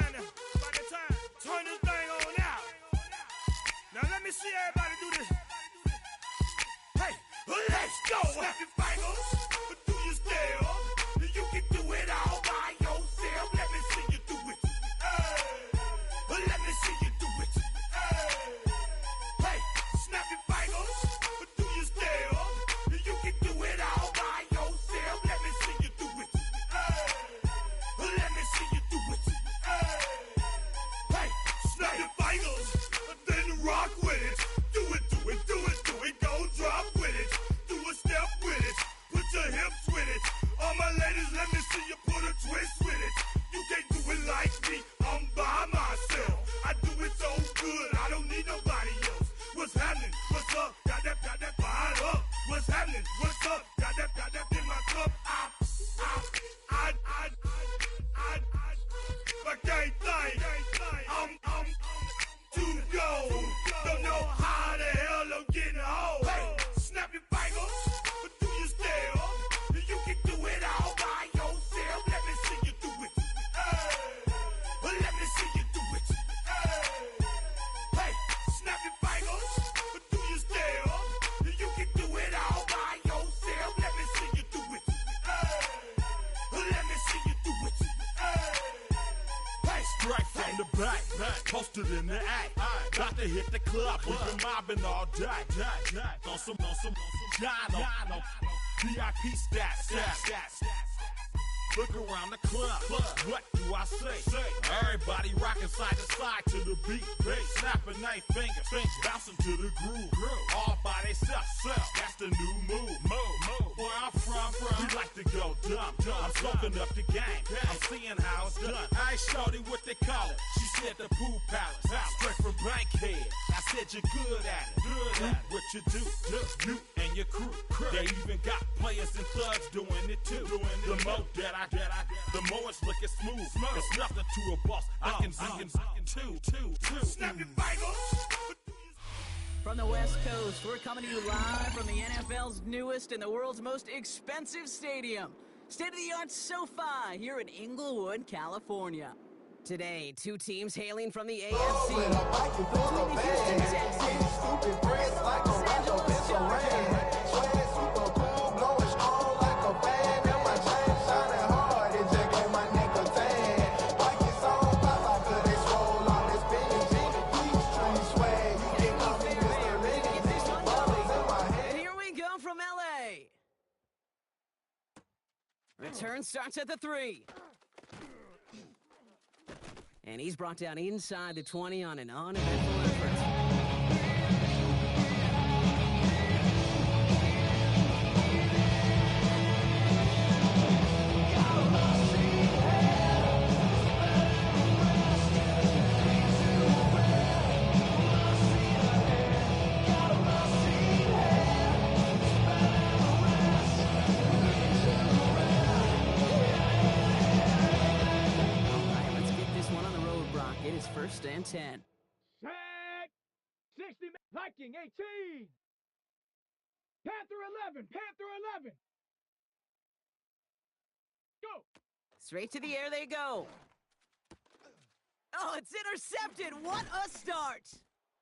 time. Turn this thing on out. Now let me see everybody do this. Hey, let's go. Snap your fingers, but do you still? You can do it all by yourself. Let me see you do it. Let me see you do it. Hey, snap your fingers, but do you still? You can do it all by yourself. Let me see you do it. Let me see you do it. Hey, snap your fingers, then rock with it. Do it, do it, do it, do it. Go drop with it. Do a step with it. Put your hips with it. All my ladies, let me see you put a twist with it. You can't do it like me. I'm by myself. I do it so good. I don't need nobody else. What's happening? What's up? Got that fired up. What's happening? What's up? Got that in my cup. I can't think. I'm too gold. Don't know how the hell I'm getting home. Hey, snap your fingers, but do you still? You can do it all by yourself. Let me see you do it. Let me see you do it. Hey, snap your fingers, but do you still? You can do it all by yourself. Let me see you do it. Let me see you do it. Hey, Straight from the back, posted in the act. Got to hit the club, we've been mobbing all day. On some Jono, VIP stats. Look around the club, what do I say? Everybody rocking side to side to the beat. Snapping their fingers, bouncing to the groove. All by themselves, that's the new move. Where I'm from, we like to go dumb. I'm soaking up the game, I'm seeing how it's done. I ain't shorty what they call it. She said the pool palace, straight from Bankhead. I said you're good at it. What you do, you and your crew. They even got players and thugs doing it too. The more that the more it's looking smooth. It's nothing to a boss. I can two. snap your fingers. From the West Coast, we're coming to you live from the NFL's newest and the world's most expensive stadium, state-of-the-art SoFi here in Inglewood, California. Today, two teams hailing from the AFC. Between the Houston Texans, Los Angeles Chargers. Return starts at the 3. And he's brought down inside the 20 on an uneventful effort. First and 10. Set! 60, Viking 18. Panther 11. Go! Straight to the air they go. Oh, it's intercepted. What a start.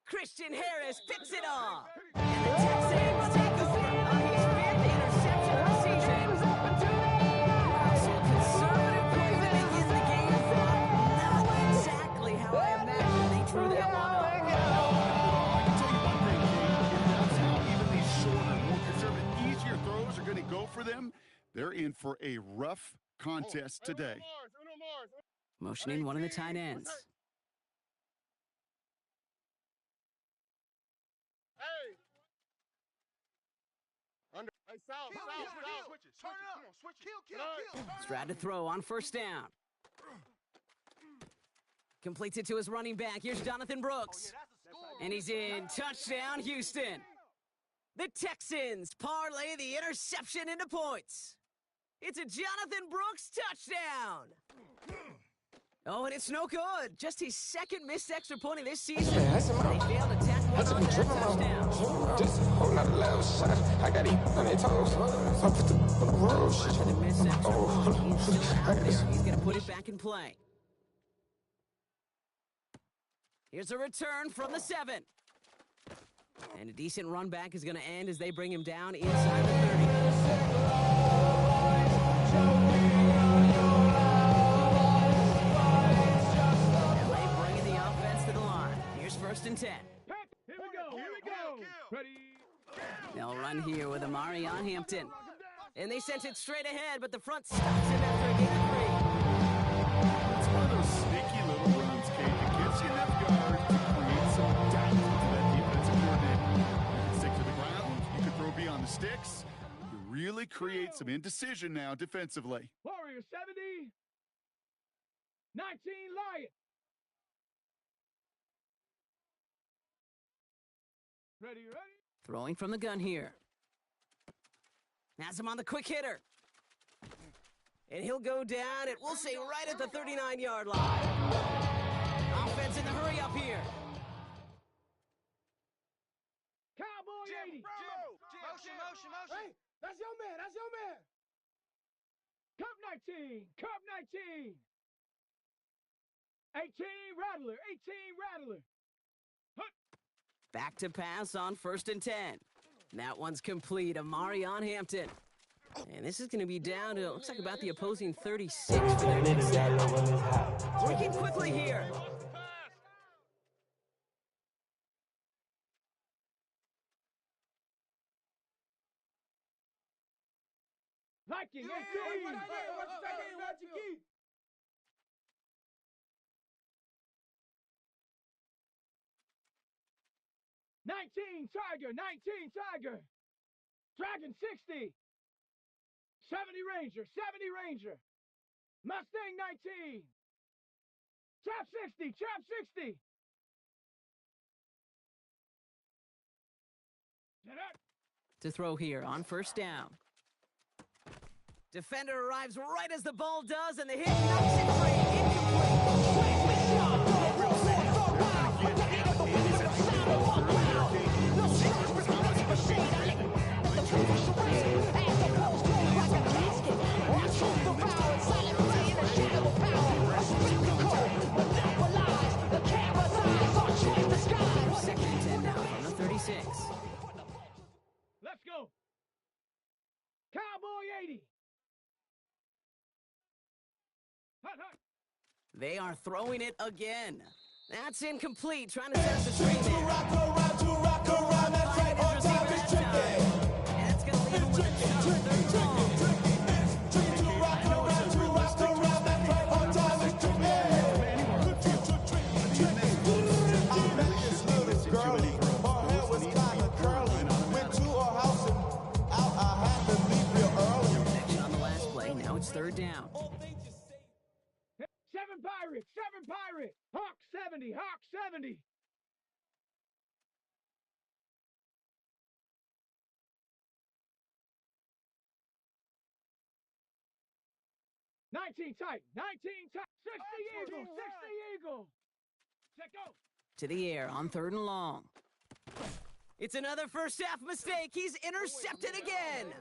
Christian Harris picks it off. And the Texans take over. He's fifth interception of the season. So conservative play that they use the game. Not exactly how I imagine they drew that one up. I can tell you one thing, Kate. Even these shorter, more conservative, easier throws are going to go for them. They're in for a rough contest today. Motioning one of the tight ends. Strad to throw on first down. Completes it to his running back. Here's Jonathan Brooks. And he's in. Touchdown, Houston. The Texans parlay the interception into points. It's a Jonathan Brooks touchdown. Oh, and it's no good. Just his second missed extra point of this season. They failed to tackle one on that touchdown. Just a whole lot of loud shot. I got 800 toes. I put the road shit. For the missed extra point, he's still out there. He's going to put it back in play. Here's a return from the 7. And a decent run back is going to end as they bring him down inside the 30. LA bringing the offense to the line. Here's 1st and 10. Here we go. Here we go. Ready. They'll run here with Amari on Hampton. And they sent it straight ahead, but the front stops him after a gain of 3. It's one of those sneaky little runs, Kate, that gives you enough yards to create some doubt to that defensive coordinator. You can stick to the ground, you can throw beyond the sticks. You really create some indecision now defensively. Warrior 70. 19 Lion. Ready. Throwing from the gun here. Has him on the quick hitter. And he'll go down, and we'll say right at the 39-yard line. Offense in the hurry up here. Cowboy 80. Motion. Hey, that's your man. Cup 19. 18 Rattler. Back to pass on 1st and 10. That one's complete. Amari on Hampton. And this is going to be down to, it looks like about the opposing 36 for their next step. Working quickly here. Viking 18. Watch your key. Tiger. Dragon 60. 70 Ranger. Mustang 19. Chap 60. To throw here on 1st down. Defender arrives right as the ball does, and the hit knocks it free. Second and 10 now from the 36. Let's go. Cowboy 80. Hut. They are throwing it again. That's incomplete. Trying to set up the screen there. That's right. On time is tricky. And it's going to leave him with a shot. 3rd and long. Connection on the last play. Now it's 3rd down. 7 Pirate. Hawk 70. 19 tight. 60 Eagle. Set go. To the air on 3rd and long. It's another first half mistake. He's intercepted again.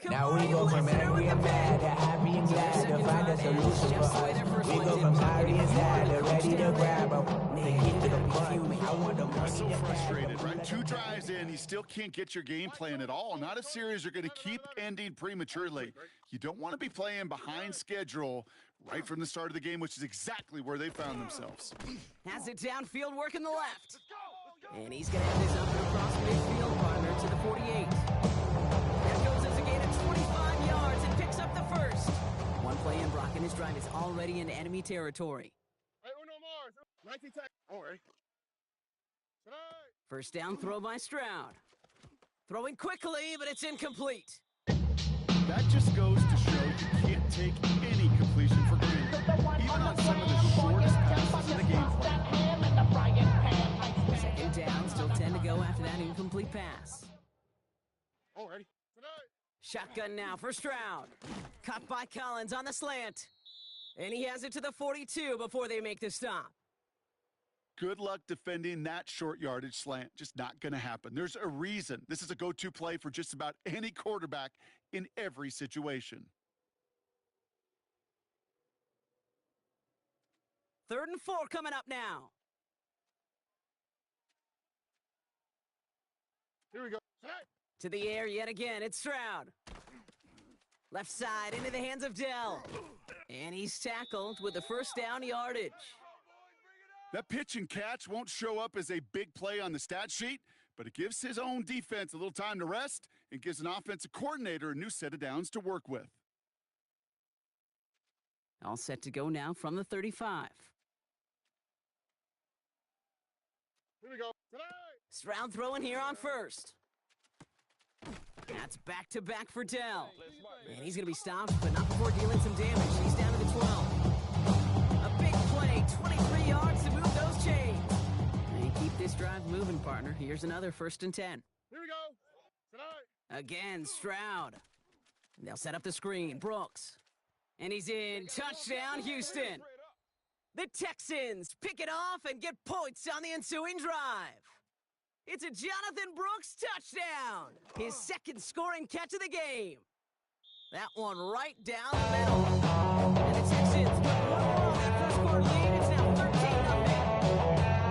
Now we go from angry and mad to happy and glad to find a solution for us. We go from sorry and sad to ready to grab them. They keep to the point. I want them. He's so frustrated, right? 2 drives in, you still can't get your game plan at all. Not a series you're going to keep ending prematurely. You don't want to be playing behind schedule right from the start of the game, which is exactly where they found themselves. Has it downfield, working the left. And he's going to have this up and across midfield, partner to the 48. There goes as a gain of 25 yards and picks up the first. One play in, Brock, and his drive is already in enemy territory. First down throw by Stroud. Throwing quickly, but it's incomplete. That just goes to show you can't take any completion for granted, even on some of the shortest passes in the game plan. Second down, still 10 to go after that incomplete pass. Shotgun now for Stroud. Caught by Collins on the slant. And he has it to the 42 before they make the stop. Good luck defending that short yardage slant. Just not going to happen. There's a reason. This is a go-to play for just about any quarterback in every situation. 3rd and 4 coming up now. Here we go. To the air yet again, it's Stroud. Left side into the hands of Dell. And he's tackled with the first down yardage. That pitch and catch won't show up as a big play on the stat sheet, but it gives his own defense a little time to rest and gives an offensive coordinator a new set of downs to work with. All set to go now from the 35. Here we go. Stroud throwing here on first. That's back-to-back for Dell. And he's going to be stopped, but not before dealing some damage. He's down to the 12. A big play, 23 yards to move those chains. And keep this drive moving, partner. Here's another 1st and 10. Here we go. Again, Stroud. They'll set up the screen. Brooks. And he's in. Touchdown, Houston. The Texans pick it off and get points on the ensuing drive. It's a Jonathan Brooks touchdown. His 2nd scoring catch of the game. That one right down the middle. And the Texans put one more on that first quarter lead. It's now 13-0.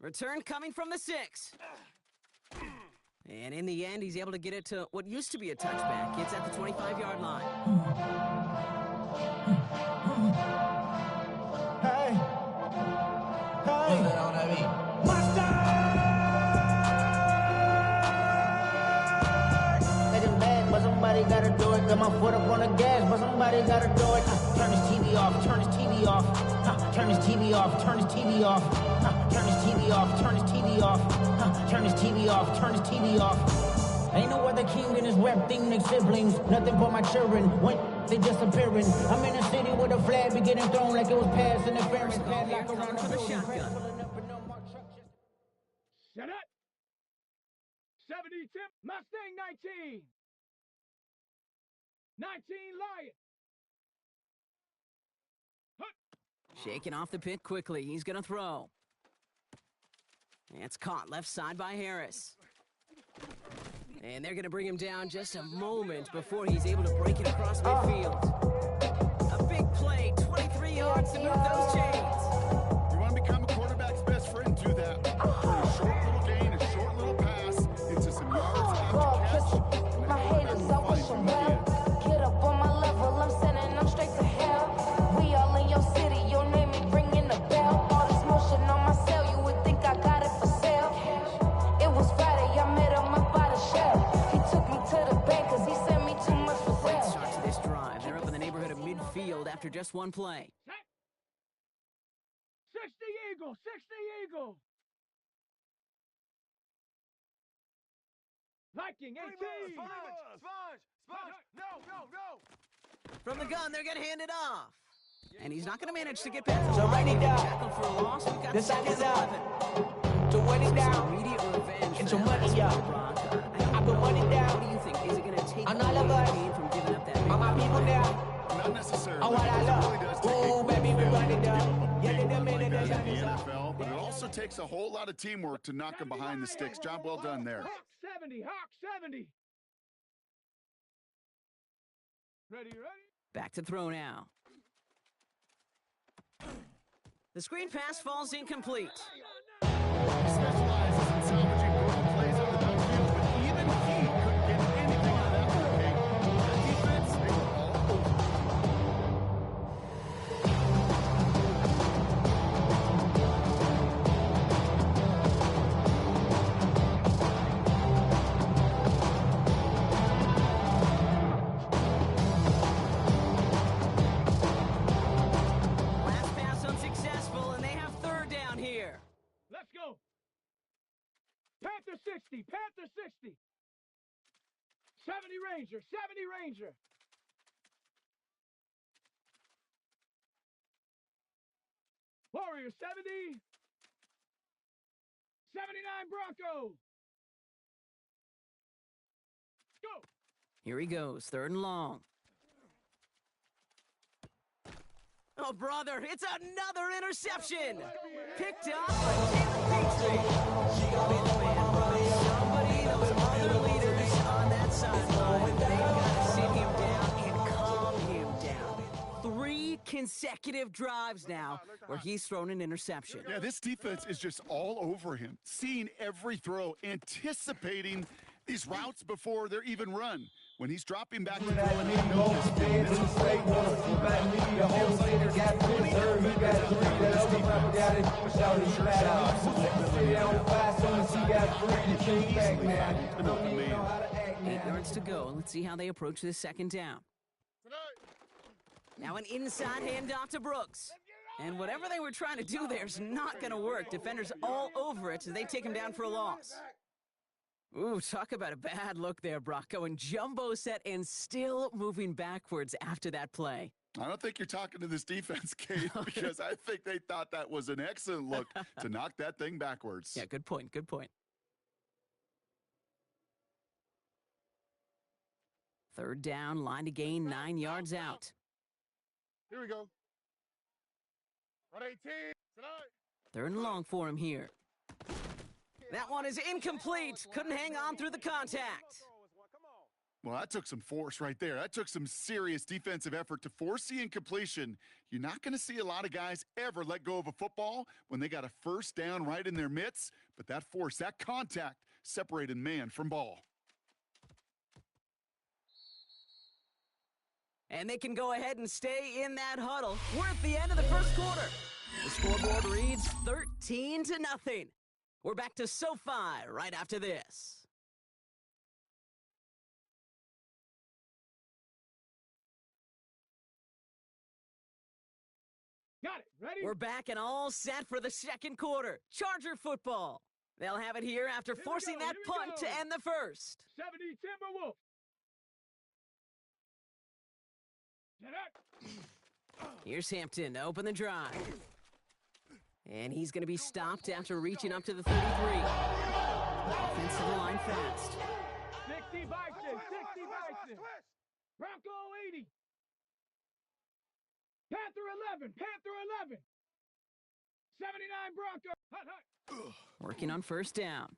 Return coming from the 6. And in the end, he's able to get it to what used to be a touchback. It's at the 25-yard line. Hey. Hey. Letting bad, but somebody gotta do it. Got my foot up on the gas, but somebody gotta do it. Turn this TV off, turn this TV off. Turn this TV off, turn this TV off. Turn this TV off, turn this TV off. Turn this TV off, turn this TV off. Ain't no other king in this rap thing like siblings. Nothing for my children. When they disappearing. I'm in a city with a flag be getting thrown like it was past interference. Padlock around the building. Set up. 70 Tim. Mustang 19. 19 Lion. Shaking off the pit quickly. He's going to throw. It's caught left side by Harris. And they're going to bring him down just a moment before he's able to break it across midfield. A big play, 23 yards to move those chains. You want to become a quarterback's best friend, do that. A short little gain, a short little pass into some yards after catch. My haters, I wish them well. Get up on my level, I'm sending them straight to hell. We all in your city, your name ain't ringing the bell. All this motion on my cell, you would think I got it for sale. It was Friday, I met him up by the shell. He took me to the bank cause he sent me too much for Great sale. start to this drive. They're up in the neighborhood of midfield after just one play. 60 Eagle, 60 Eagle. Viking 18. Sponge! No! From the gun, they're going to hand it off. And he's not going to manage to get past the So line. write it down. Tackle for a loss. We've got This side is 2nd out. and 11. To win it down. Immediate revenge. Get for your that money last up. one, Brock. I put money down. What do you think? Is it going to take On all of away us. the game from giving up that big All my run people play? down. Not necessarily. Oh, what I It love. really does take Ooh, a baby, we run it down. Yeah, big the run minute like that they in the done NFL, but it also takes a whole lot of teamwork to knock them behind the sticks. Job well done there. Hawk 70, Hawk 70. Ready? Back to throw now. The screen pass falls incomplete. He specializes in salvaging broken plays on the downfield, but even he couldn't get anything out of that hurricane. That defense, they were all over. Last pass unsuccessful, and they have 3rd down here. Let's go. Panther 60, Panther 60. 70 Ranger, 70 Ranger. Warrior 70. 79 Bronco. Go. Here he goes, 3rd and long. Oh, brother, it's another interception. Picked up by Taylor Petrie. Somebody, those other leaders on that sideline, they've got to sit him down and calm him down. 3 consecutive drives now where he's thrown an interception. Yeah, this defense is just all over him, seeing every throw, anticipating these routes before they're even run. When he's dropping back to throw and he knows this feeling, this is Eight yards to go. Let's see how they approach this second down. Now an inside handoff to Brooks. And whatever they were trying to do there is not going to work. Defenders all over it as they take him down for a loss. Ooh, talk about a bad look there, Brock. Going jumbo set and still moving backwards after that play. I don't think you're talking to this defense, Kate, because I think they thought that was an excellent look to knock that thing backwards. Yeah, good point, good point. Third down, line to gain, 9 yards out. Here we go. 118. Third and long for him here. That one is incomplete. Couldn't hang on through the contact. Well, that took some force right there. That took some serious defensive effort to force the incompletion. You're not going to see a lot of guys ever let go of a football when they got a first down right in their midst. But that force, that contact, separated man from ball. And they can go ahead and stay in that huddle. We're at the end of the first quarter. The scoreboard reads 13-0. We're back to SoFi right after this. Got it. Ready? We're back and all set for the second quarter. Charger football. They'll have it here after forcing that punt to end the first. 70 Timberwolves. Get up. Here's Hampton to open the drive. And he's going to be stopped after reaching up to the 33. Offense to the line fast. 60 Bison. 60 Bison. Bronco 80. Panther 11. Panther 11. 79 Bronco. Hut, hut. Working on first down.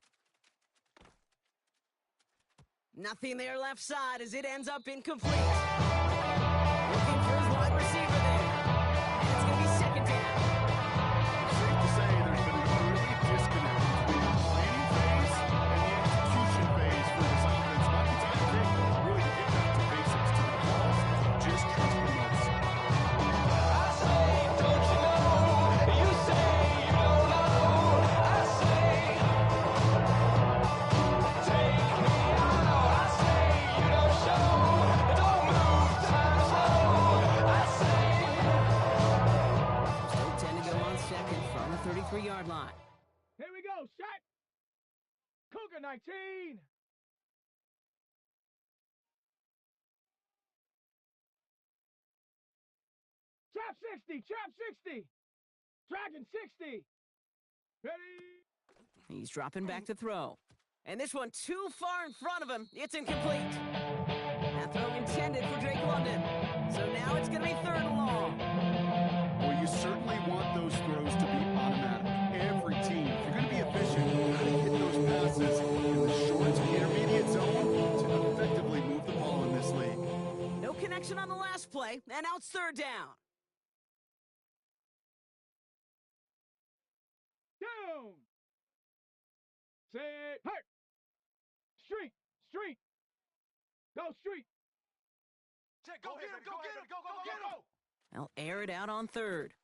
Nothing there left side as it ends up incomplete. Looking for his wide receiver there. And it's going to be second down. Safe to say there's been an early disconnect between the planning phase and the execution phase for this offense. Not the time to really get back to basics to the calls. Just trust the most. I say, don't you know? You say you don't know. I say, take me out. I say you don't show. Don't move, time slow. I say. Still 10 to go on second from the 33-yard line. Here we go. Shot. Cougar 19. Trap 60. Trap 60. Dragon 60. Ready. He's dropping back to throw. And this one too far in front of him. It's incomplete. That throw intended for Drake London. So now it's going to be third and long. Well, you certainly want those throws to be automatic. Every team, if you're going to be efficient, you got to hit those passes in the short to the intermediate zone to effectively move the ball in this league. No connection on the last play, and now it's third down. Down. Say, hurt. Street. Street. Go street. Go get him, go get him, go get him! They'll air it out on third.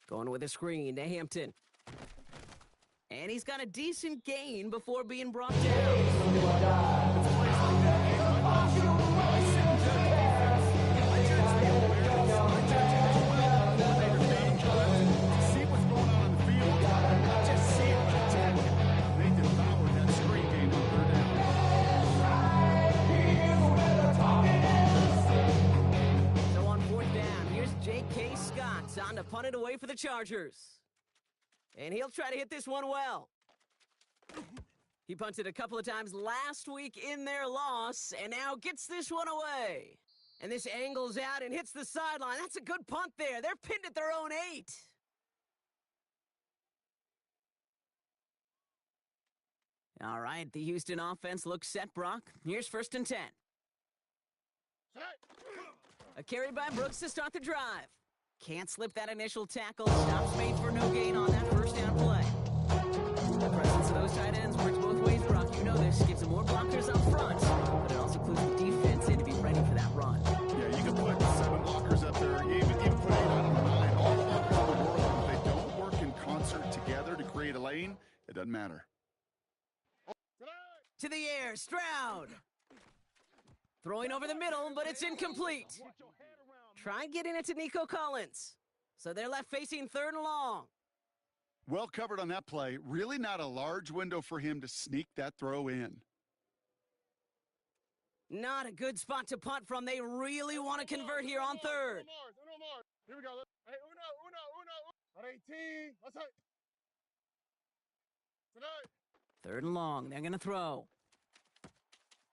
Going with a screen to Hampton. And he's got a decent gain before being brought down. See what's going on in the field, not just see it, but attack it. They devoured that screen game on third down. So on fourth down, here's J.K. Scott on to punt it away for the Chargers. And he'll try to hit this one well. He punted a couple of times last week in their loss, and now gets this one away. And this angles out and hits the sideline. That's a good punt there. They're pinned at their own 8. All right, the Houston offense looks set, Brock. Here's 1st and 10. A carry by Brooks to start the drive. Can't slip that initial tackle. Stops made for no gain on that 1st down play. The presence of those tight ends works both ways, Brock. You know this. Gives them more blockers up front, but it also puts the defense in to be ready for that run. Yeah, you can put 7 blockers up there, even put 8 out of 9. All the blockers in the world, if they don't work in concert together to create a lane, it doesn't matter. To the air, Stroud. Throwing over the middle, but it's incomplete. Try getting it to Nico Collins. So they're left facing 3rd and long. Well covered on that play. Really not a large window for him to sneak that throw in. Not a good spot to punt from. They really want to convert here on 3rd. Here we go. Hey, uno. At 18. Let's hit. Tonight. 3rd and long. They're going to throw.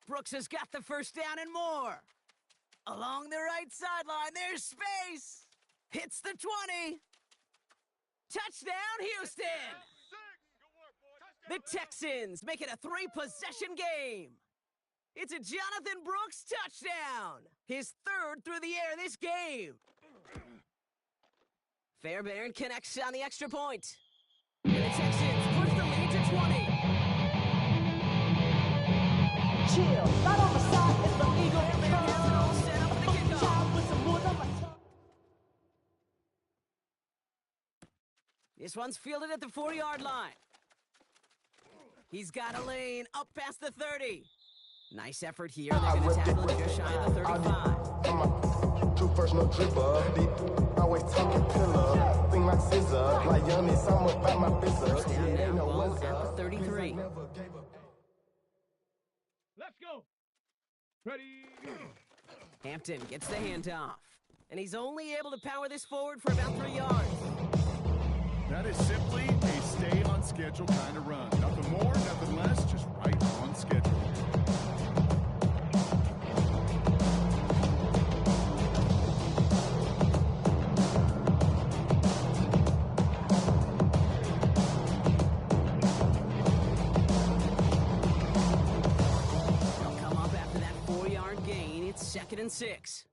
Brooks has got the 1st down and more. Along the right sideline, there's space. Hits the 20. Touchdown, Houston. The Texans make it a 3-possession game. It's a Jonathan Brooks touchdown. His 3rd through the air this game. Fairbairn connects on the extra point. And the Texans push the lead to 20. Chill, not on the side, it's the Eagle. Fairbairn has it all set up for the kickoff. With some wood on my tongue. This one's fielded at the 4-yard line. He's got a lane up past the 30. Nice effort here. They're going to tackle it just shy of the 35. I'm a true first, no dripper. Always talking pillar. Thing like scissor. Like yummy, something about my business. 1st down now, ball at the 33. Let's go. Ready. Hampton gets the handoff. And he's only able to power this forward for about 3 yards. That is simply a stay on schedule kind of run. Nothing more, nothing less, just right on schedule. They'll come up after that 4-yard gain. It's 2nd and 6.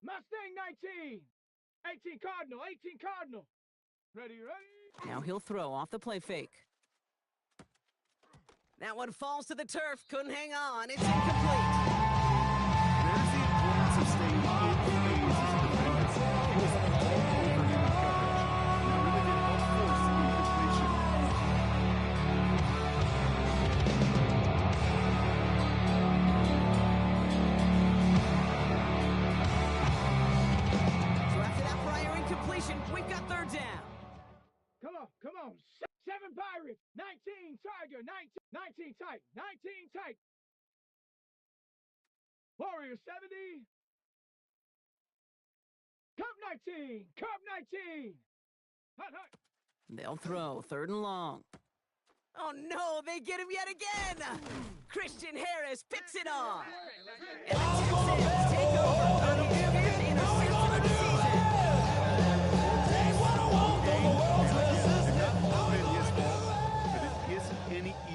Mustang 19. 18 Cardinal. 18 Cardinal. Ready. Now he'll throw off the play fake. That one falls to the turf. Couldn't hang on. It's incomplete. There's the importance of staying in phase as a defender. He was all over him in coverage. And it really did help force the incompletion. So after that prior incompletion, we've got 3rd down. Come on. 7 Pirates. 19 Tiger. 19 tight. 19 tight. Warrior 70. Cub 19. Cub 19. Hut. They'll throw 3rd and long. Oh no, they get him yet again! Christian Harris picks it off. And the Texans take over on his 5th interception of the season.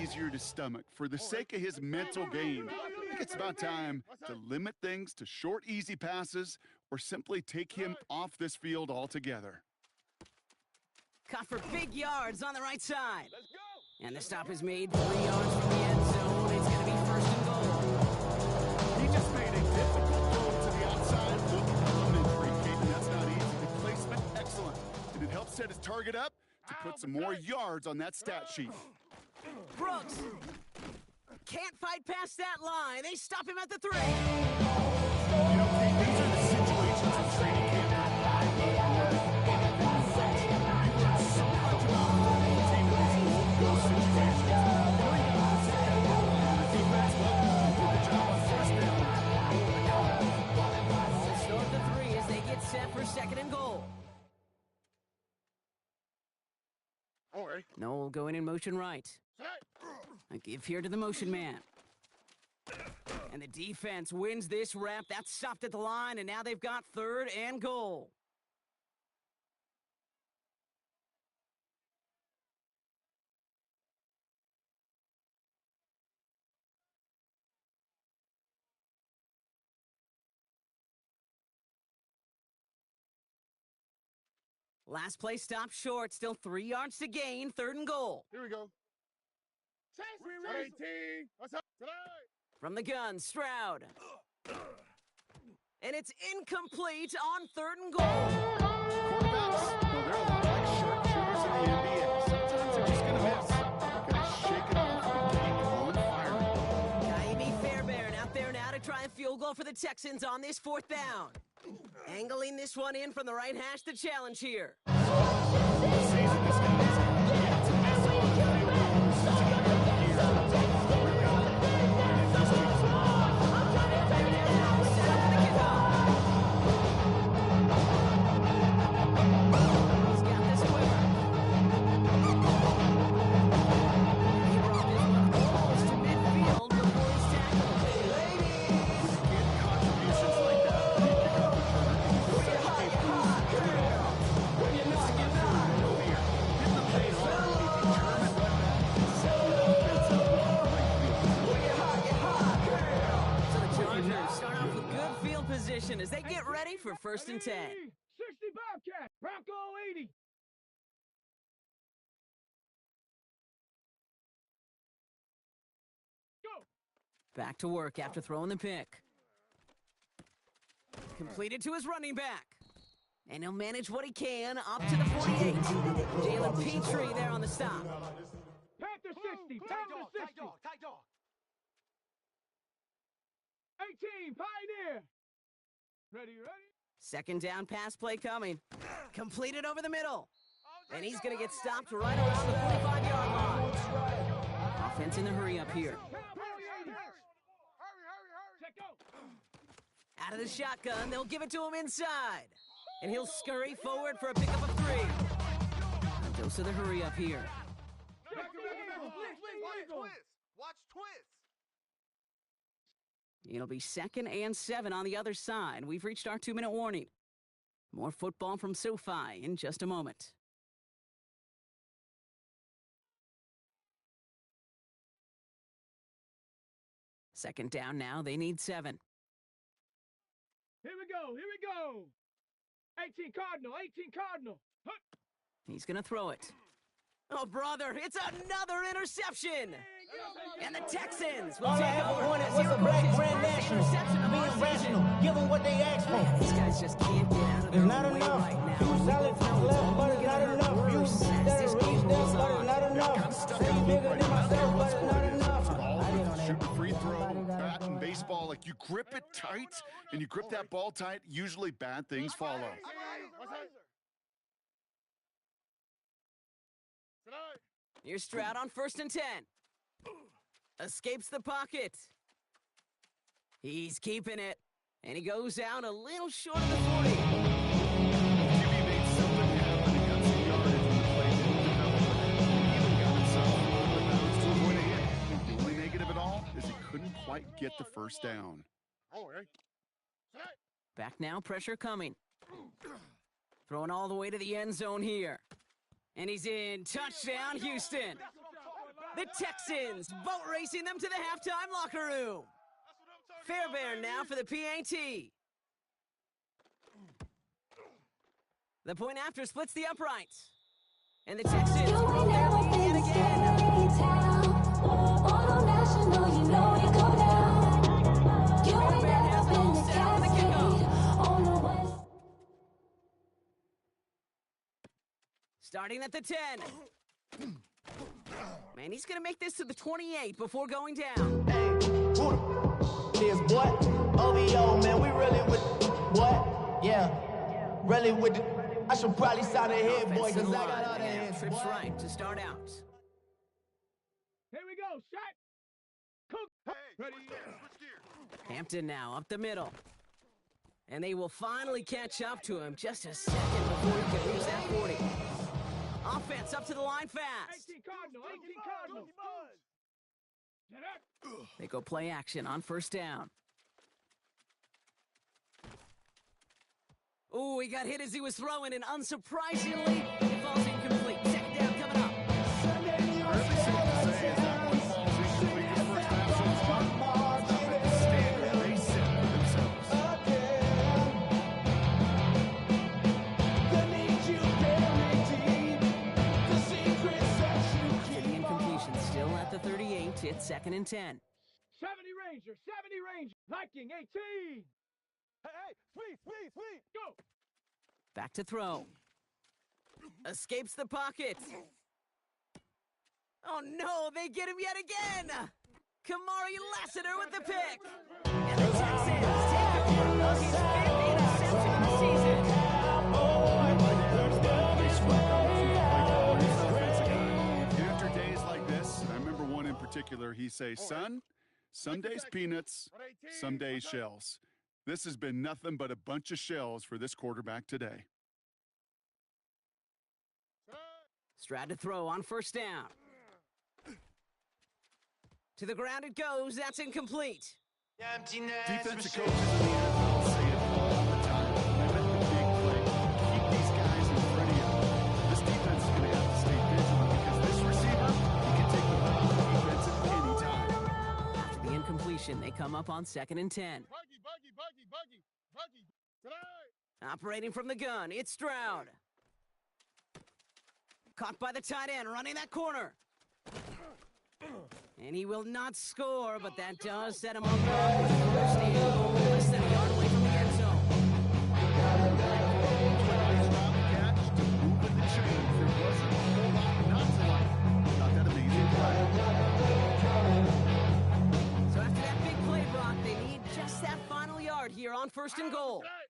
Easier to stomach. For the sake of his mental game, I think it's about time to limit things to short, easy passes or simply take him off this field altogether. Caught for big yards on the right side. And the stop is made 3 yards from the end zone. It's going to be 1st and goal. He just made a difficult throw to the outside. Look elementary, Caden. That's not easy. The placement, excellent. And it helps set his target up to put some more yards on that stat sheet. Brooks can't fight past that line. They stop him at the 3. You know, Kate, these are the situations in training camp that I love more than anything in the world. You learn so much about the team in these old situations. You know, you got to sit there and the defense, well, you did the job on 1st down. They'll start the 3 as they get set for 2nd and goal. Noel going in motion right. A give here to the motion man. And the defense wins this rep. That's stopped at the line, and now they've got 3rd and goal. Last play stopped short. Still 3 yards to gain. 3rd and goal. Here we go. 18. What's up tonight? From the gun, Stroud. And it's incomplete on 3rd and goal. Quarterbacks, well, they're a lot like sharpshooters in the NBA. Sometimes they're just going to miss. Gotta shake it off and keep on firing. Naimi Fairbairn out there now to try a field goal for the Texans on this 4th down. Angling this one in from the right hash, the challenge here. As they get ready for 1st and 10. 60 Bobcat, Bronco 80. Go. Back to work after throwing the pick. Completed to his running back. And he'll manage what he can up to the 48. Jalen Petrie there on the stop. Panther 60, Panther 60. 18, Pioneer. Ready? 2nd down pass play coming. Completed over the middle. And he's going to get stopped right around the 45-yard line. Offense in the hurry up here. Out of the shotgun, they'll give it to him inside. And he'll scurry forward for a pickup of 3. A dose of the hurry up here. Watch twist. It'll be 2nd and 7 on the other side. We've reached our 2-minute warning. More football from SoFi in just a moment. Second down now. They need 7. Here we go. 18 Cardinal. Hup. He's going to throw it. Oh, brother, it's another interception. And the Texans will All I take ever over wanted as was your a black coach's brand first national. interception of Being our season. rational, give them what they ask for. These guys just can't get out of their There's not way enough. right now. Few salads left, but it's not enough. Few that This are game reached rolls up, but it's on. not enough. Say bigger than myself, but it's not enough. Shooting free throw, bat, and baseball. Like, you grip it tight, and you grip that ball tight, usually bad things follow. Here's Stroud on 1st and 10. Escapes the pocket. He's keeping it. And he goes out a little short of the 40. Jimmy made something happen and got some yardage when the play didn't develop. He even got himself a little bounce to avoid a hit. The only negative at all is he couldn't quite get the first down. Back now, pressure coming. Throwing all the way to the end zone here. And he's in. Touchdown, Houston. The Texans boat racing them to the halftime locker room. Fairbairn now for the PAT. The point after splits the uprights. And the Texans roll their lead yet again. Fairbairn has the ball set on the kickoff. Starting at the 10. Man, he's going to make this to the 28 before going down. Hey, who is what? OVO, man, we really with what? Yeah, really with it. I should probably sign a head, boy, because I got all the heads. Trips right to start out. Here we go. Shot. Cook. Ready. Hampton now up the middle. And they will finally catch up to him just a second before he can reach that 40. Offense up to the line fast. 18 Cardinal. They go play action on first down. Ooh, he got hit as he was throwing, and unsurprisingly, it falls incomplete. Second down coming up. Really safe to say is that one falls incomplete the first time so far. It's not the standard they set for themselves. After the incompletion, still at the 38, it's 2nd and 10. 70 Ranger, 70 Ranger. Viking 18. Hey, sweet. Go. Back to throw. Escapes the pocket. Oh no, they get him yet again! Kamari Lassiter with the pick! And the Texans take over Hookie's 5th interception of the season. After days like this, I remember one in particular, he say, son, some days peanuts, some days shells. This has been nothing but a bunch of shells for this quarterback today. Strad to throw on first down. To the ground it goes, that's incomplete. Defensive coaches in the NFL say it all the time. Limit the big play. Keep these guys in front of you. This defense is going to have to stay vigilant because this receiver, he can take the ball from the defense at any time. After the incompletion, they come up on 2nd and 10. Buggy. Tonight. Operating from the gun, it's Stroud. Caught by the tight end, running that corner. And he will not score, but that does set him up for the first and goal, less than a yard away from the end zone. Nice route catch to move in the chains. There wasn't a whole lot not to like. Not that amazing play. So after that big play, Brock, they need just that final yard here on 1st and goal. Tonight.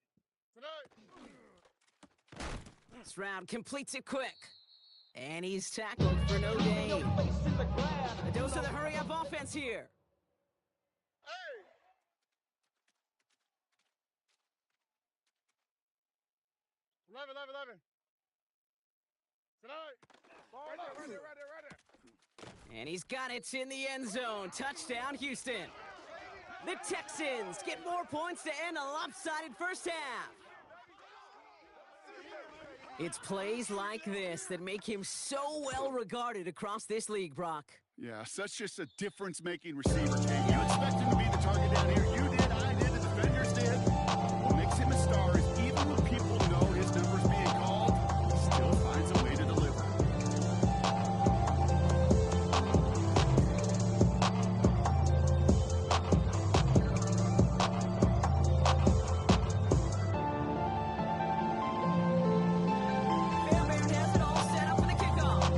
Stroud completes it quick. And he's tackled for no gain. A dose of the hurry-up offense here. Hey. Eleven. Tonight. Right there. And he's got it in the end zone. Touchdown, Houston. The Texans get more points to end a lopsided first half. It's plays like this that make him so well regarded across this league, Brock. Yeah, such just a difference-making receiver, King. You expect him to be the target down here. You did, I did, the defenders did. What makes him a star is even when people know his number's being called, he still finds a way to deliver. Fairbairn has it all set up for the kickoff.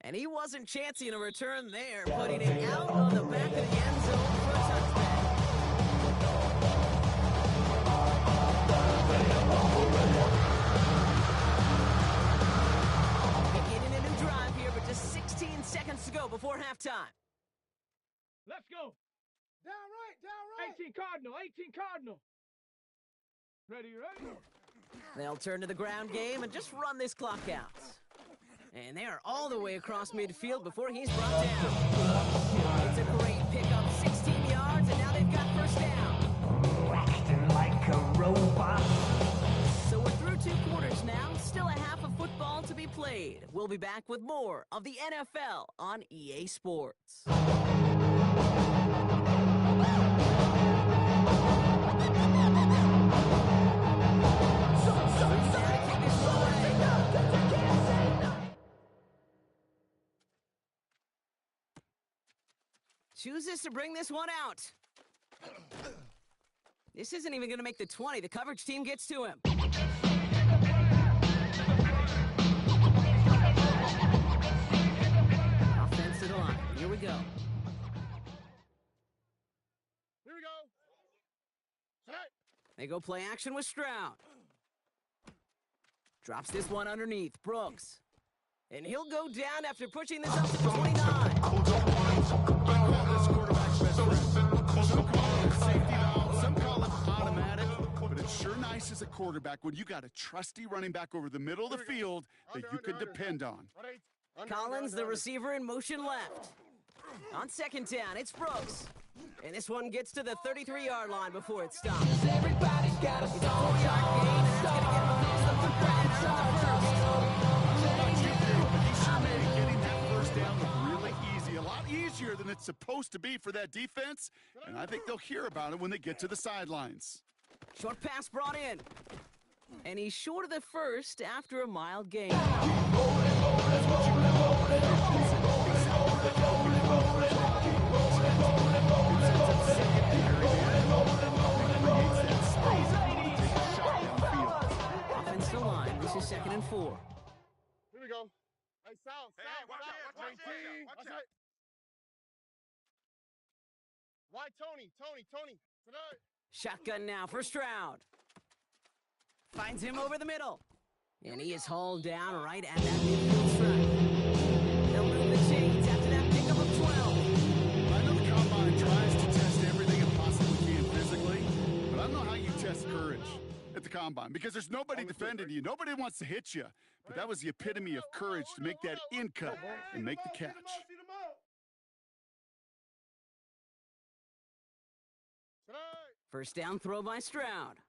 And he wasn't chancing a return there, putting it out on the back of the end zone for a touchback. Beginning a new drive here, but just 16 seconds to go before halftime. Let's go. Down right. 18 Cardinal. Ready. They'll turn to the ground game and just run this clock out. And they are all the way across midfield before he's brought down. It's a great pickup, 16 yards, and now they've got first down. Acting like a robot. So we're through 2 quarters now, still a half of football to be played. We'll be back with more of the NFL on EA Sports. Chooses to bring this one out. This isn't even going to make the 20. The coverage team gets to him. Offensive line. Here we go. Tonight. They go play action with Stroud. Drops this one underneath. Brooks. And he'll go down after pushing this up to the 29. This quarterback's best friend. Some call it safety valve, some call it automatic, but it's sure nice to as a quarterback when you got a trusty running back over the middle of the field that you can depend on. Collins, the receiver, in motion left. On second down, it's Brooks. And this one gets to the 33-yard line before it stops. Everybody's got a song. He's sure made getting that first down look really easy. A lot easier than it's supposed to be for that defense. And I think they'll hear about it when they get to the sidelines. Short pass brought in. And he's short of the first after a mild gain. Offensive line, this is 2nd and 4. Here we go. Hey, South. Watch out. Why Tony? Tonight. Shotgun now for Stroud. Finds him over the middle. And he is hauled down right at that midfield strike. They'll move the chains after that pickup of 12. I know the combine tries to test everything it possibly can physically, but I don't know how you test courage at the combine because there's nobody defending you. Nobody wants to hit you. But that was the epitome of courage to make that in cut and make the catch. First down throw by Stroud.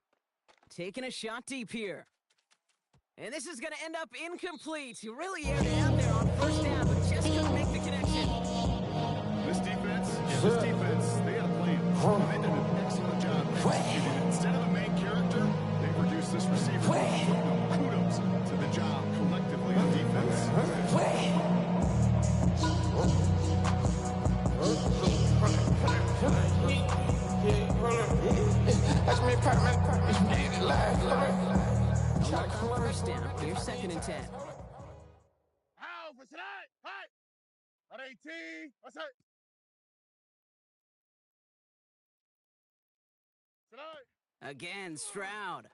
Taking a shot deep here. And this is going to end up incomplete. He really aired it out there on first down, but just couldn't make the connection. This defense, they had a plan. They did an excellent job executing it. Instead of the main character, they produced this receiver. Kudos to the job collectively on defense. First down, here's 2nd and 10. How for tonight? Hi. At 18. What's that? Tonight. Again, Stroud.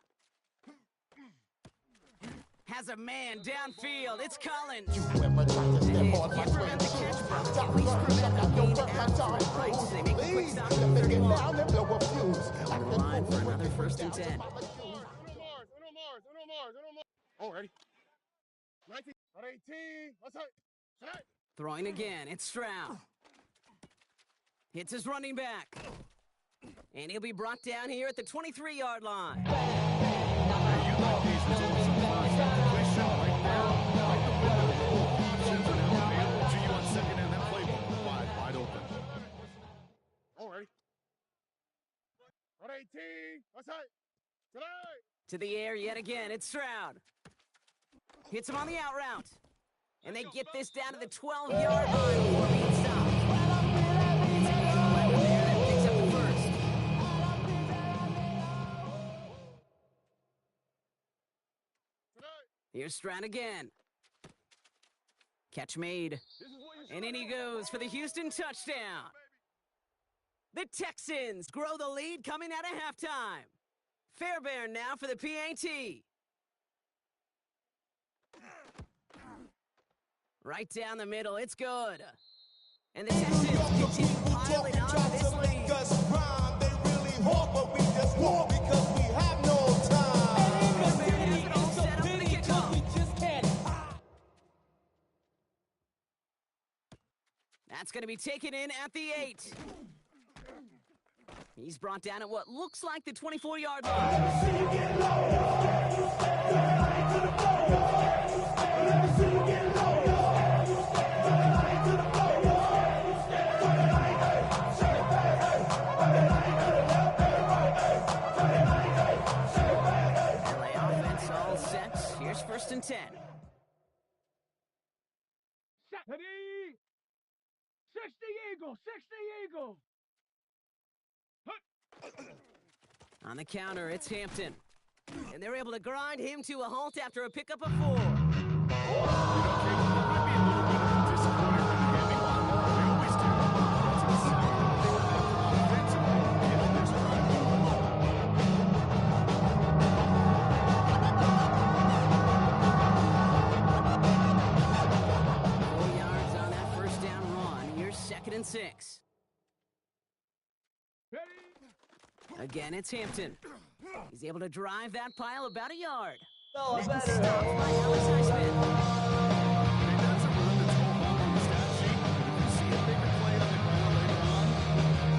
Has a man downfield. It's Collins. You ever try to step on my Prevent the twin? catch, but Stop at least prevent the don't gain work my after time. it, right? So they make a quick Please, stop if and they third get and long. down, they blow a fuse. On the line for another 1st and 10. Uno Mars. Oh, ready? 19. At 18. What's that? Tonight. Throwing again, it's Stroud. Hits his running back. And he'll be brought down here at the 23-yard line. Wide open. Oh, ready? At 18. What's that? Tonight. To the air yet again, it's Stroud. Hits him on the out route. And they get this down to the 12-yard line before being stopped. It's a big play there that picks up the first. Here's Stroud again. Catch made. And in he goes for the Houston touchdown. The Texans grow the lead coming out of halftime. Fairbairn now for the PAT. Right down the middle, it's good. And the Texans continue piling on to this lead. They really hard, but we just walk because we have no time. Fairbairn has it all set up for the kickoff. We just can't. That's going to be taken in at the 8. He's brought down at what looks like the 24-yard line. LA offense all set. Here's 1st and 10. Ready? 60 Eagle. On the counter, it's Hampton. And they're able to grind him to a halt after a pickup of 4. And 6. Ready? Again, it's Hampton. He's able to drive that pile about a yard. No, That's better. stopped by Alex Highsmith. That's a run that's all home on the stat sheet. If you see a bigger play on the ground later on,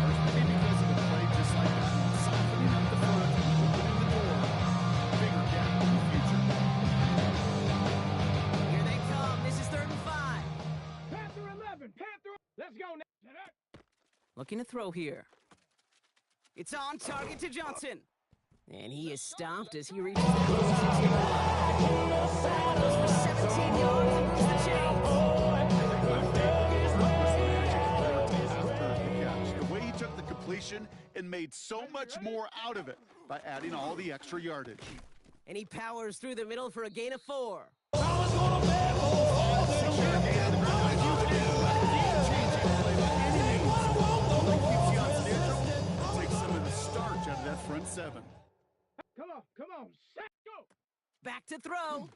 or maybe because of a play just like that, softening up the front, opening the door, bigger gap in the future. Here they come. This is 3rd and 5. Panther 11. Panther. Let's go now. Looking to throw here. It's on target to Johnson. And he is stopped as he reaches that 46-yard line. Goes for 17 yards and moves the chains. The way he took the completion and made so much more out of it by adding all the extra yardage. And he powers through the middle for a gain of 4. Front 7. Come on, set, go! Back to throw.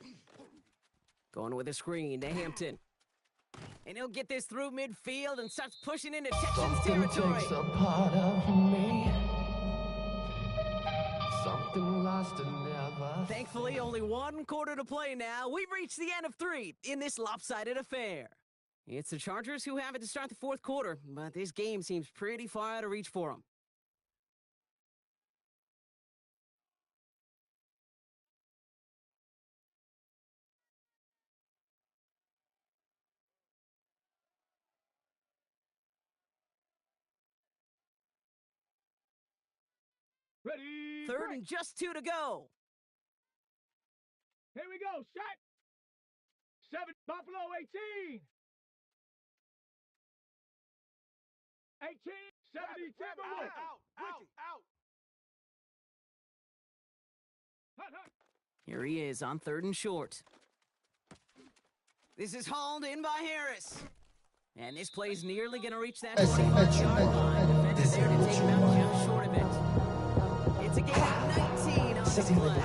Going with a screen to Hampton. And he'll get this through midfield and starts pushing into Texans territory. Takes a part of me. Something lost and never. Thankfully, only 1 quarter to play now. We've reached the end of 3 in this lopsided affair. It's the Chargers who have it to start the 4th quarter, but this game seems pretty far out of reach for them. Ready? 3rd break. and just 2 to go. Here we go, set! 7, Buffalo 18! 18, 70, Timberwolves! Out! Hut. Here he is on 3rd and short. This is hauled in by Harris. And this play's nearly going to reach that 25-yard line. Defender there to take him out just short of it. It's a game of 19 on this play.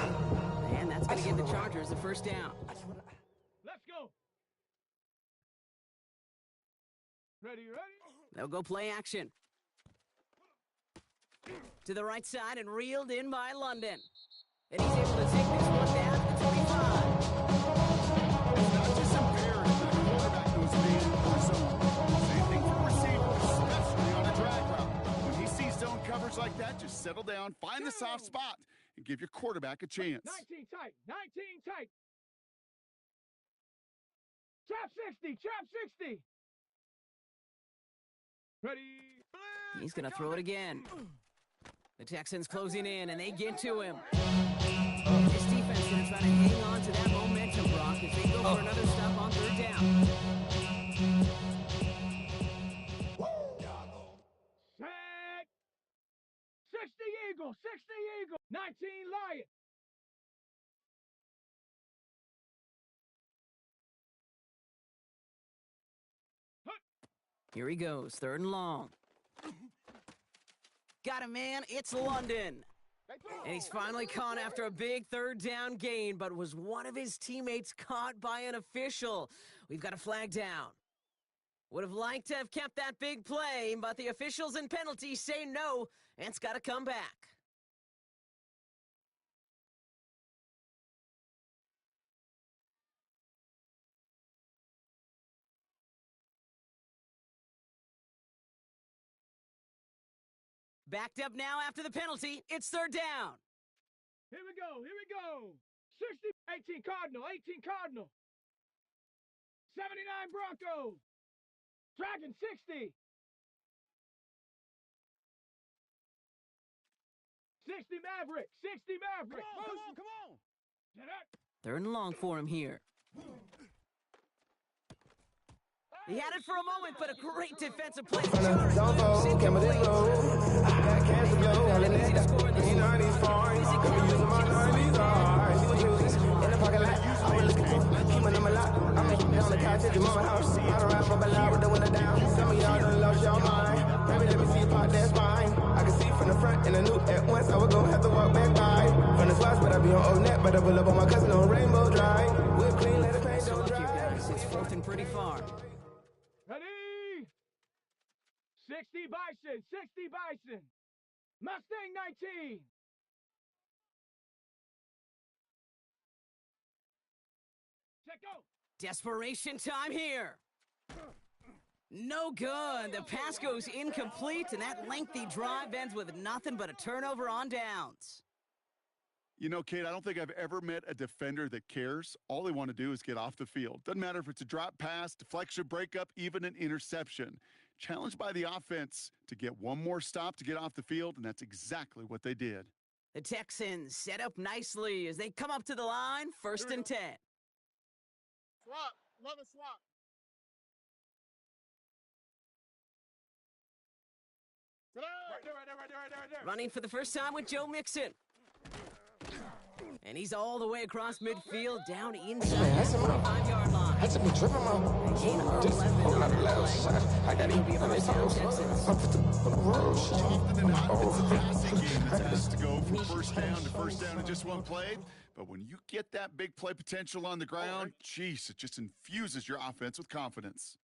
And that's going to give the Chargers the first down. Let's go! Ready? They'll go play action. To the right side and reeled in by London. And he's able to take this one down to the 25. It's not just imperative that the quarterback goes man or zone. Same thing for receivers, especially on a drag route. When he sees zone coverage like that, just settle down, find the soft spot, and give your quarterback a chance. 19 tight! Trap 60! Ready? He's going to throw it again. The Texans closing in, and they get to him. This defense going to try to hang on to that momentum, Brock, as they go for another stop on 3rd down. Set! 60 Eagle! 19 Lion! Here he goes, 3rd and long. Got him, man. It's London. And he's finally caught after a big 3rd down gain, but was one of his teammates caught by an official. We've got a flag down. Would have liked to have kept that big play, but the officials and penalties say no, and it's got to come back. Backed up now after the penalty. It's 3rd down. Here we go! 60, 18 Cardinal! 79 Broncos! Dragon 60! 60 Maverick! Come on! Get up! 3rd and long for him here. He had it for a moment, but a great defensive play. Don't fold, camera this low. Got cash to blow, hollin' at that. Green 90s foreign. Could be using my 90s hard. You was using in the parking lot. I was looking for, keep my number locked. I'm making down the couch at your mama house. I don't rap rubber loud with the window down. Some of y'all done lost your mind. Baby, let me see you pop, that's fine. I can see from the front and the new at once. I was gonna have to walk back by. From the spots, but I be on old net. But I pull up on my cousin on Rainbow Drive. Whip clean, let it paint, don't dry. It's 4th and pretty far. Ready? 60 Bison! Mustang 19! Set, go. Desperation time here. No good. The pass goes incomplete, and that lengthy drive ends with nothing but a turnover on downs. You know, Kate, I don't think I've ever met a defender that cares. All they want to do is get off the field. Doesn't matter if it's a drop pass, deflection, breakup, even an interception. Challenged by the offense to get one more stop to get off the field, and that's exactly what they did. The Texans set up nicely as they come up to the line, 1st and 10. Swap. Another swap. Right there. Running for the first time with Joe Mixon. And he's all the way across midfield, down inside the 25-yard line. I took me tripping, man. Gain of Just 11 pulling out on the the last play. shot. I got It'll be it. a first down, Texans. I put the road shot. Often than not, it's a passing game that's best to go from first down in just one play. But when you get that big play potential on the ground, geez, it just infuses your offense with confidence.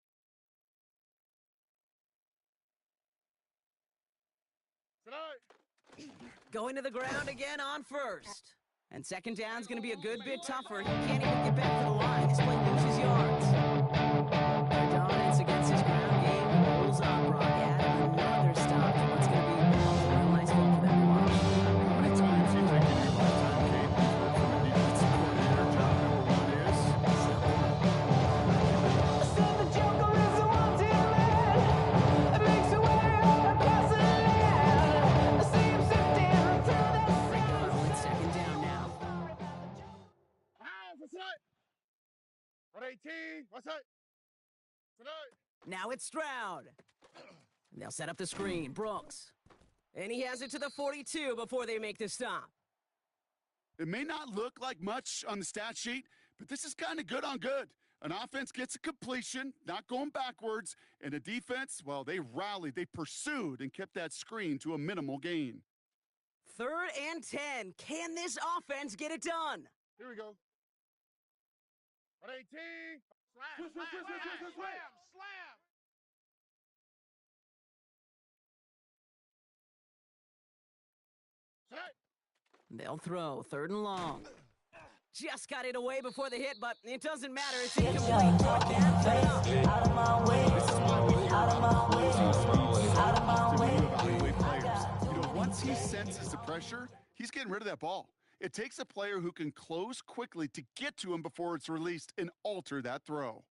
Going to the ground again on 1st. And 2nd down's going to be a good bit tougher. He can't even get back to the line. This play loses yards. Their dominance against his ground game rolls on. Brock Adam, another stop. What's going to be a real nice game for them to watch. How many times do you think in your lifetime, Kate, you've heard from a defensive coordinator, job number one is? Break the huddle at 2nd down now. What's that? 118. What's that? Now it's Stroud. And they'll set up the screen. Brooks. And he has it to the 42 before they make the stop. It may not look like much on the stat sheet, but this is kind of good on good. An offense gets a completion, not going backwards, and a defense, well, they rallied, they pursued, and kept that screen to a minimal gain. 3rd and 10. Can this offense get it done? Here we go. 118. Slam. They'll throw 3rd and long. Just got it away before the hit, but it doesn't matter. It's incomplete. Out of my way. This is why we evaluate players. You know, once he senses the pressure, he's getting rid of that ball. It takes a player who can close quickly to get to him before it's released and alter that throw.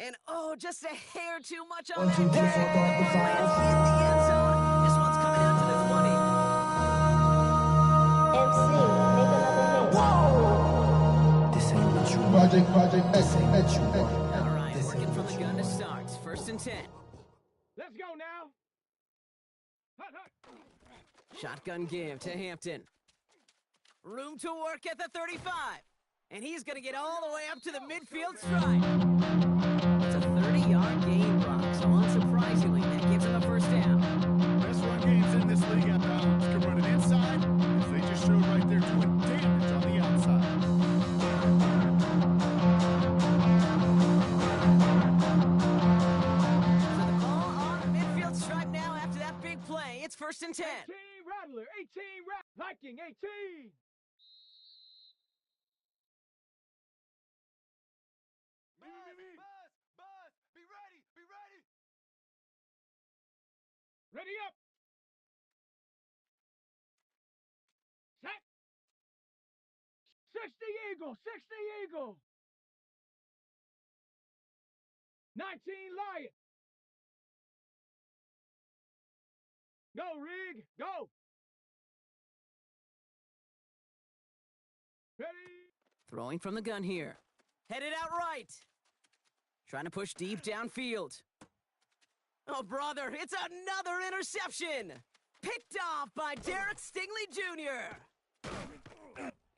And oh, just a hair too much on that. Lands in the end zone. This one's coming out to the 20. MC, make another hit. Whoa! This ain't what you Project, this ain't what you want. All right, working from the gun to start. 1st and 10. Let's go now. Hut, hut. Shotgun give to Hampton. Room to work at the 35. And he's going to get all the way up to the midfield stripe. It's a 30-yard gain, Brock. So unsurprisingly, that gives him a 1st down. Best run games in this league at balance. Can run it inside, as they just showed right there, doing damage on the outside. So the ball on the midfield stripe now after that big play. It's 1st and 10. 18 Rattler, 18 Viking, 18. Ready up. Set. 60 Eagle, 60 Eagle. 19 Lion. Go, Rig, go. Ready. Throwing from the gun here. Headed out right. Trying to push deep downfield. Oh, brother, it's another interception! Picked off by Derek Stingley Jr.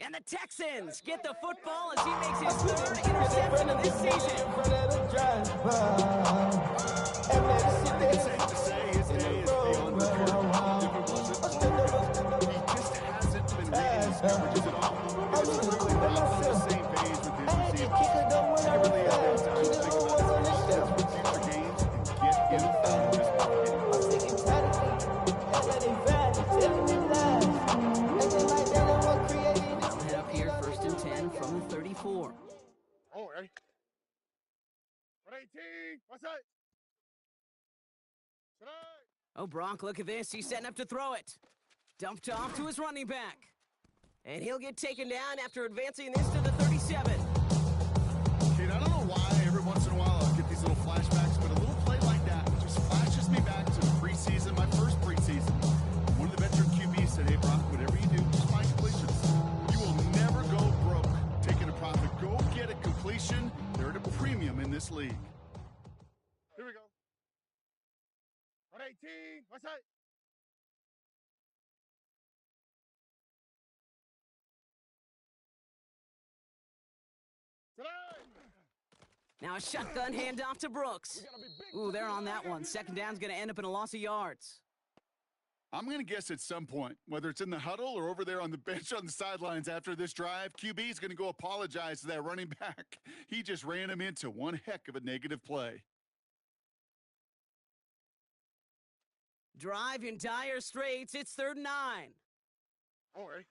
And the Texans get the football as he makes his 3rd interception of this season. It's safe to say his day is beyond repair. If it wasn't for him, he just hasn't been reading his coverages at all. He was really not on the same page with his receivers. He really has time to think about his initiatives for future games and get in front of his market. What's that? Oh, Brock, look at this. He's setting up to throw it. Dumped off to his running back. And he'll get taken down after advancing this to the 37. Kid, I don't know why every once in a while I'll get these little flashbacks, but a little play like that just flashes me back to preseason, my first preseason. One of the veteran QBs said, hey, Brock, whatever you do, just find completions. You will never go broke taking a profit. Go get a completion. They're at a premium in this league. Here we go. 118. What's that? Now a shotgun handoff to Brooks. Ooh, they're on that one. Second down's going to end up in a loss of yards. I'm going to guess at some point, whether it's in the huddle or over there on the bench on the sidelines after this drive, QB is going to go apologize to that running back. He just ran him into one heck of a negative play. Drive in dire straits. It's 3rd and 9. All right.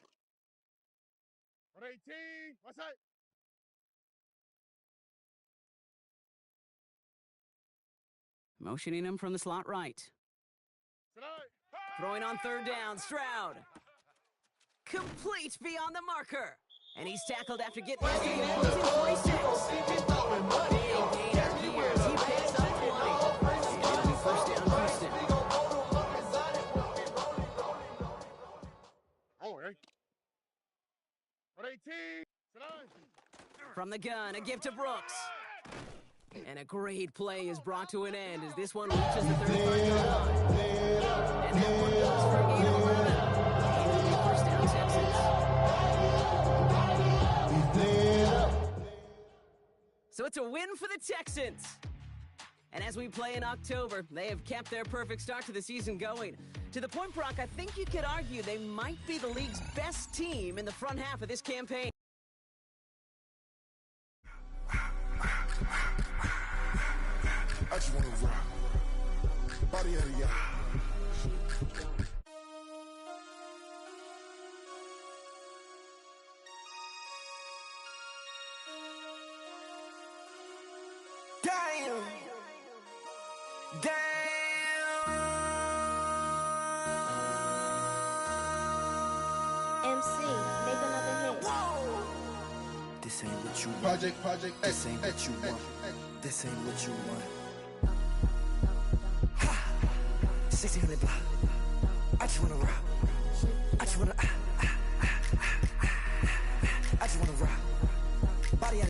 118. What's that? Motioning him from the slot right. Throwing on 3rd down, Stroud. Complete beyond the marker. And he's tackled after getting this to the opposing 46. He picks up 20. It'll be 1st down, Houston. All right. 118. From the gun, a give to Brooks. And a great play is brought to an end as this one reaches the 35-yard line. And that one goes for a gain of 11. It'll be 1st down, Texans. So it's a win for the Texans. And as we play in October, they have kept their perfect start to the season going. To the point, Brock, I think you could argue they might be the league's best team in the front half of this campaign. I just wanna rock. Body of the y'all. Damn. MC, make another hit. This ain't what you want. Project, This ain't what you want. This ain't what you want. 1600 block. I just wanna rock. I just wanna.